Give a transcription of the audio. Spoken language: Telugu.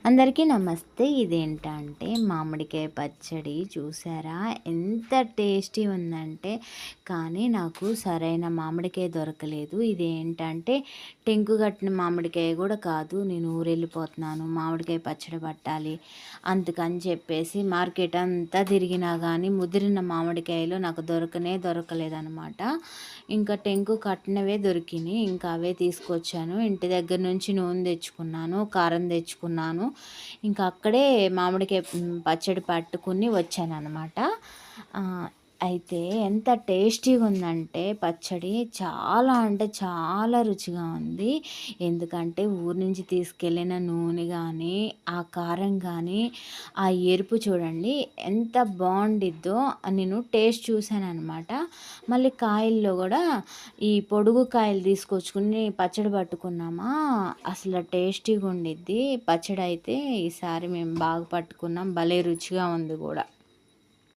అందరికీ నమస్తే. ఇదేంటంటే మామిడికాయ పచ్చడి చూసారా? ఎంత టేస్టీ ఉందంటే, కానీ నాకు సరైన మామిడికాయ దొరకలేదు. ఇదేంటంటే టెంకు కట్టిన మామిడికాయ కూడా కాదు. నేను ఊరెళ్ళిపోతున్నాను, మామిడికాయ పచ్చడి పట్టాలి అందుకని చెప్పేసి మార్కెట్ అంతా తిరిగినా కానీ ముదిరిన మామిడికాయలు నాకు దొరకలేదనమాట. ఇంకా టెంకు కట్టినవే దొరికినాయి. ఇంకా అవే తీసుకొచ్చాను. ఇంటి దగ్గర నుంచి నూనె తెచ్చుకున్నాను, కారం తెచ్చుకున్నాను. ఇంకా అక్కడే మామిడికాయ పచ్చడి పట్టుకుని వచ్చాననమాట. అయితే ఎంత టేస్టీగా ఉందంటే పచ్చడి చాలా అంటే చాలా రుచిగా ఉంది. ఎందుకంటే ఊరు నుంచి తీసుకెళ్ళిన నూనె కానీ, ఆ కారం కానీ, ఆ ఎరుపు చూడండి ఎంత బాగుండిద్దో నేను టేస్ట్ చూశాననమాట. మళ్ళీ కాయల్లో కూడా ఈ పొడుగు కాయలు తీసుకొచ్చుకుని పచ్చడి పట్టుకున్నామా, అసలు టేస్టీగా ఉండిద్ది పచ్చడి. అయితే ఈసారి మేము బాగా పట్టుకున్నాం, భలే రుచిగా ఉంది కూడా.